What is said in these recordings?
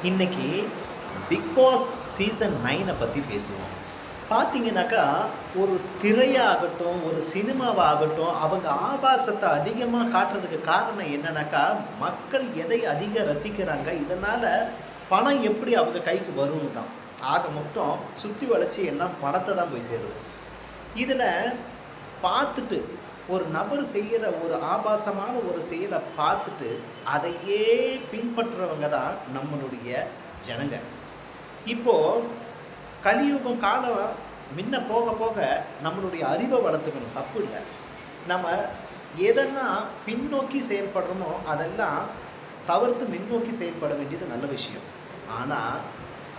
இன்னைக்கு big Boss season 9 பற்றி பேசுவோம். பார்த்தீங்கன்னாக்கா, ஒரு திரையாகட்டும், ஒரு சினிமாவாகட்டும், அவங்க ஆபாசத்தை அதிகமாக காட்டுறதுக்கு காரணம் என்னன்னாக்கா, மக்கள் எதை அதிக ரசிக்கிறாங்க, இதனால் பணம் எப்படி அவங்க கைக்கு வரும்னு தான். ஆக மொத்தம் சுற்றி வளைச்சி எல்லாம் பணத்தை தான் போய் சேருது. இதில் பார்த்துட்டு ஒரு நபர் செய்கிற ஒரு ஆபாசமான ஒரு செயலை பார்த்துட்டு அதையே பின்பற்றுறவங்க தான் நம்மளுடைய ஜனங்க. இப்போது கலியுகம் காலம் முன்ன போக போக நம்மளுடைய அறிவை வளர்த்துக்கணும், தப்பு இல்லை. நம்ம எதெல்லாம் பின்னோக்கி செயல்படுறோமோ அதெல்லாம் தவிர்த்து முன்னோக்கி செயல்பட வேண்டியது நல்ல விஷயம். ஆனால்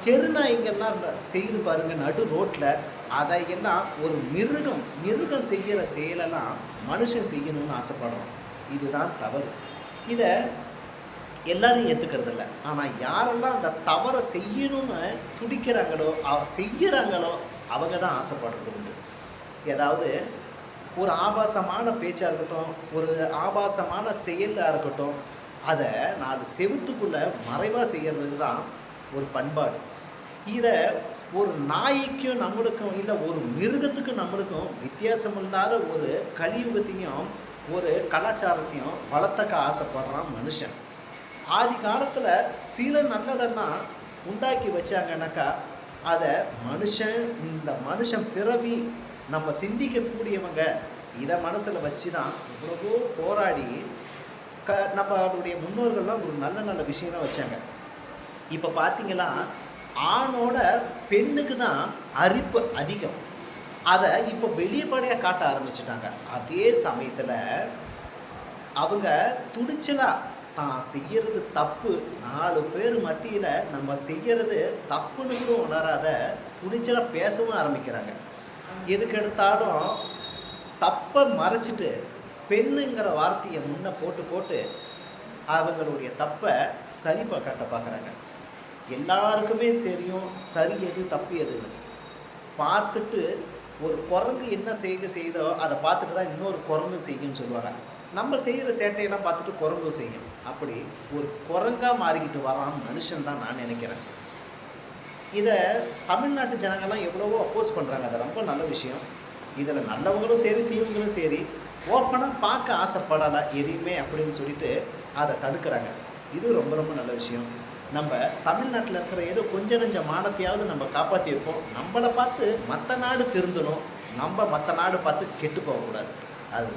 தெருநாய்கள்லாம் செய்து பாருங்கள் நடு ரோட்டில், அதையெல்லாம் ஒரு மிருகம் செய்கிற செயலெல்லாம் மனுஷன் செய்யணும்னு ஆசைப்படுறோம். இதுதான் தவறு. இதை எல்லாரும் ஏற்றுக்கிறதில்ல. ஆனால் யாரெல்லாம் அந்த தவறை செய்யணும்னு துடிக்கிறாங்களோ செய்கிறாங்களோ அவங்க தான் ஆசைப்படுறது உண்டு. ஏதாவது ஒரு ஆபாசமான பேச்சாக இருக்கட்டும், ஒரு ஆபாசமான செயலாக இருக்கட்டும், அதை 4 செவுத்துக்குள்ளே மறைவாக செய்கிறது தான் ஒரு பண்பாடு. இதை ஒரு நாய்க்கும் நம்மளுக்கும் இல்லை ஒரு மிருகத்துக்கும் நம்மளுக்கும் வித்தியாசமில்லாத ஒரு கலியுகத்தையும் ஒரு கலாச்சாரத்தையும் வளர்த்தக்க ஆசைப்படுறான் மனுஷன். ஆதி காலத்தில் சில நல்லதெல்லாம் உண்டாக்கி வச்சாங்கன்னாக்கா அதை இந்த மனுஷன் பிறவி நம்ம சிந்திக்கக்கூடியவங்க இதை மனசில் வச்சு தான் இவ்வளவோ போராடி நம்மளுடைய முன்னோர்கள்லாம் ஒரு நல்ல நல்ல விஷயம்லாம் வச்சாங்க. இப்போ பார்த்தீங்கன்னா ஆணோட பெண்ணுக்கு தான் அரிப்பு அதிகம். அதை இப்போ வெளிப்படையாக காட்ட ஆரம்பிச்சிட்டாங்க. அதே சமயத்தில் அவங்க துணிச்சலாக தான் செய்கிறது தப்பு, 4 பேர் மத்தியில் நம்ம செய்கிறது தப்புன்னு கூட உணராத துணிச்சலாக பேசவும் ஆரம்பிக்கிறாங்க. எதுக்கு எடுத்தாலும் தப்பை மறைச்சிட்டு பெண்ணுங்கிற வார்த்தையை முன்ன போட்டு அவங்களுடைய தப்பை சரி கட்ட பார்க்குறாங்க. எல்லாருக்குமே தெரியும் சரி எது தப்பு எதுன்னு. பார்த்துட்டு ஒரு குரங்கு என்ன செய்தோ அதை பார்த்துட்டு தான் இன்னொரு குரங்கு செய்யும்னு சொல்லுவாங்க. நம்ம செய்கிற சேட்டையெல்லாம் பார்த்துட்டு குரங்கு செய்யும். அப்படி ஒரு குரங்காக மாறிக்கிட்டு வரான் மனுஷன் தான் நான் நினைக்கிறேன். இதை தமிழ்நாட்டு ஜனங்கள்லாம் எவ்வளவோ அப்போஸ் பண்ணுறாங்க. அது ரொம்ப நல்ல விஷயம். இதில் நல்லவங்களும் சரி தீவங்களும் சரி ஓப்பனாக பார்க்க ஆசைப்படலை எதையுமே அப்படின்னு சொல்லிட்டு அதை தடுக்கிறாங்க. இது ரொம்ப ரொம்ப நல்ல விஷயம். நம்ம தமிழ்நாட்டில் இருக்கிற ஏதோ கொஞ்சம் நெஞ்ச மானத்தையாவது நம்ம காப்பாற்றியிருப்போம். நம்மளை பார்த்து மற்ற நாடு திருந்தணும், நம்ம மற்ற நாடு பார்த்து கெட்டு போகக்கூடாது. அது